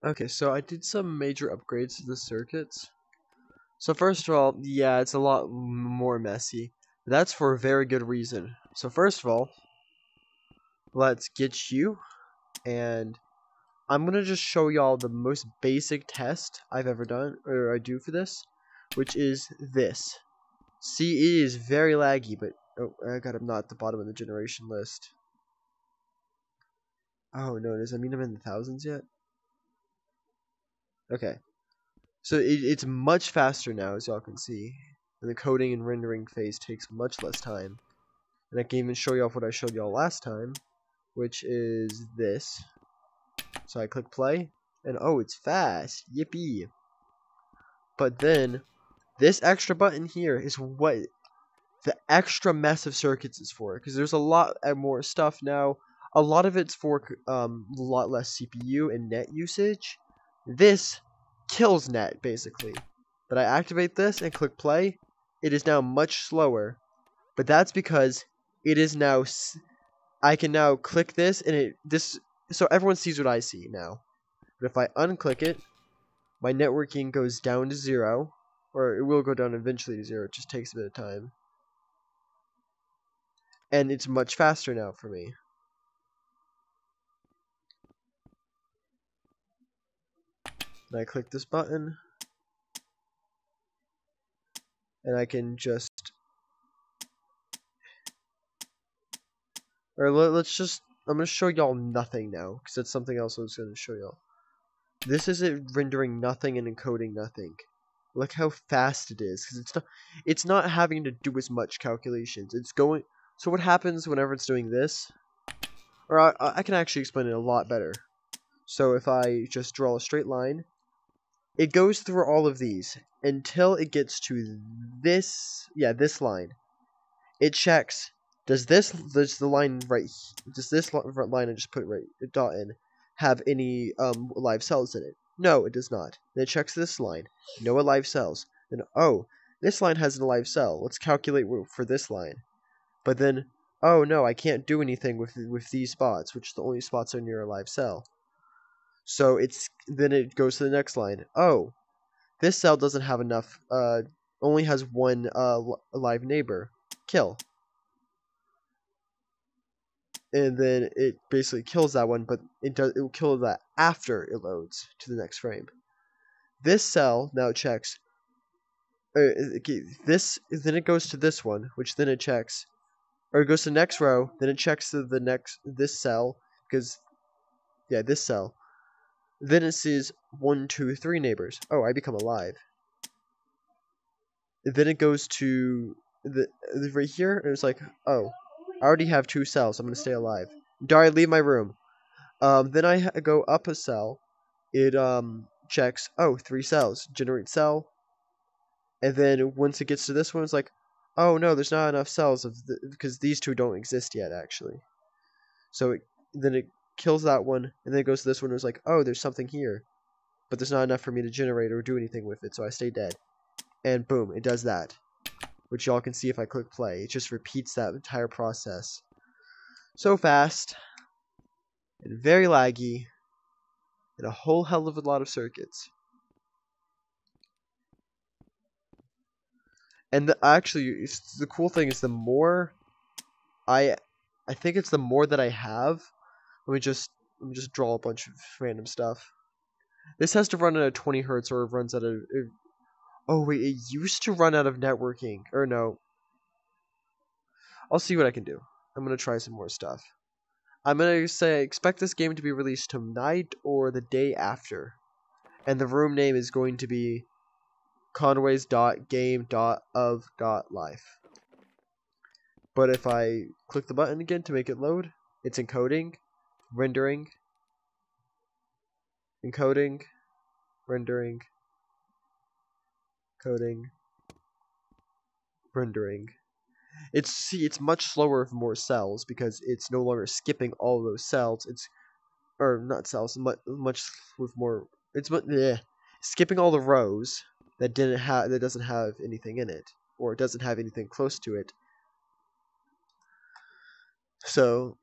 Okay, so I did some major upgrades to the circuits. So first of all, yeah, it's a lot more messy. But that's for a very good reason. So first of all, let's get you, and I'm gonna just show y'all the most basic test I've ever done, or I do for this, which is this. See, it is very laggy, but oh, I'm not at the bottom of the generation list. Oh no, does that mean I'm in the thousands yet? Okay. So it's much faster now, as y'all can see. And the coding and rendering phase takes much less time. And I can even show you off what I showed y'all last time, which is this. So I click play, and oh, it's fast. Yippee. But then, this extra button here is what the extra mess of circuits is for. Because there's a lot more stuff now. A lot of it's for a lot less CPU and net usage. This kills net, basically. But I activate this and click play. It is now much slower. But that's because it is now... I can now click this, and so everyone sees what I see now. But if I unclick it, my networking goes down to 0. Or it will go down eventually to 0. It just takes a bit of time. And it's much faster now for me. And I click this button. And I can just... Or let's just... I'm going to show y'all nothing now. Because that's something else I was going to show y'all. This is it rendering nothing and encoding nothing. Look how fast it is. Because it's not having to do as much calculations. It's going... So what happens whenever it's doing this? Or I can actually explain it a lot better. So if I just draw a straight line, it goes through all of these until it gets to this, this line. It checks, does this line I just put right dot in, have any live cells in it? No, it does not. Then it checks this line, no live cells. Then oh, this line has a live cell. Let's calculate for this line. But then, oh no, I can't do anything with these spots, which the only spots are near a live cell. So then it goes to the next line. Oh, this cell doesn't have enough. Only has one live neighbor. Kill. And then it basically kills that one, but it will kill that after it loads to the next frame. This cell now checks. Then it goes to this one, which then it checks. Or it goes to the next row, then it checks to this cell, because, yeah, this cell. Then it sees 1, 2, 3 neighbors. Oh, I become alive. Then it goes to right here, and it's like, oh, I already have 2 cells, I'm going to stay alive. Dari, leave my room. Then I go up a cell. It checks, oh, 3 cells. Generate cell. And then once it gets to this one, it's like, oh no, there's not enough cells because these 2 don't exist yet, actually. So then it kills that one, and then it goes to this one, and it's like, oh, there's something here. But there's not enough for me to generate or do anything with it, so I stay dead. And boom, it does that. Which y'all can see if I click play. It just repeats that entire process. So fast. And very laggy. And a whole hell of a lot of circuits. And actually, the cool thing is the more I think it's the more that I have. Let me just draw a bunch of random stuff. This has to run at a 20 hertz or it runs at a... Oh wait, it used to run out of networking. Or no. I'll see what I can do. I'm going to try some more stuff. I'm going to say expect this game to be released tonight or the day after. And the room name is going to be conways.game.of.life. But if I click the button again to make it load, it's encoding, rendering, encoding, rendering, coding, rendering. It's much slower with more cells because it's no longer skipping all those cells. Not cells, much with more. Skipping all the rows that doesn't have anything in it, or it doesn't have anything close to it. So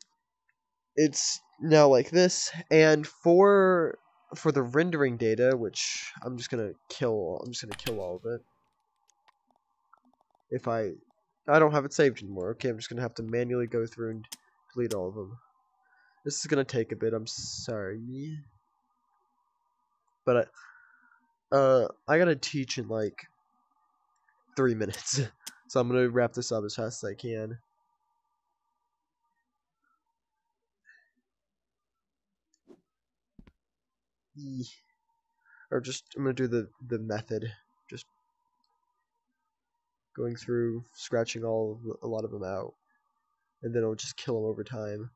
it's now like this, and for for the rendering data, which I'm just gonna kill all of it. If I don't have it saved anymore. Okay, I'm just gonna have to manually go through and delete all of them. This is gonna take a bit. I'm sorry, but I gotta teach in like 3 minutes, so I'm gonna wrap this up as fast as I can. Or just I'm gonna do the method, just going through scratching a lot of them out, and then I'll just kill them over time.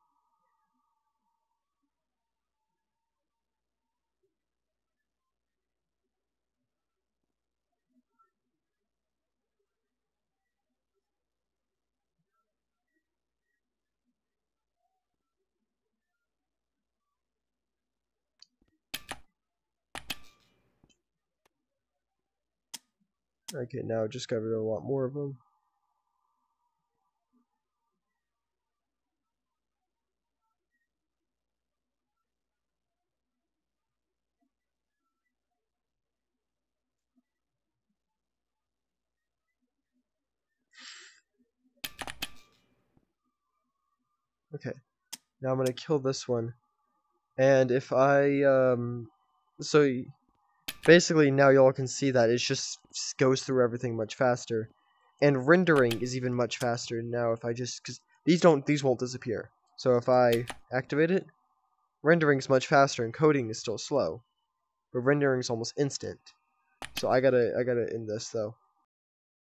Okay, now I just got rid of a lot more of them. Okay, now I'm gonna kill this one, and if I so basically now y'all can see that it just goes through everything much faster, and rendering is even much faster now. If I just because these won't disappear, so if I activate it, rendering is much faster and coding is still slow, but rendering is almost instant. So I gotta end this though.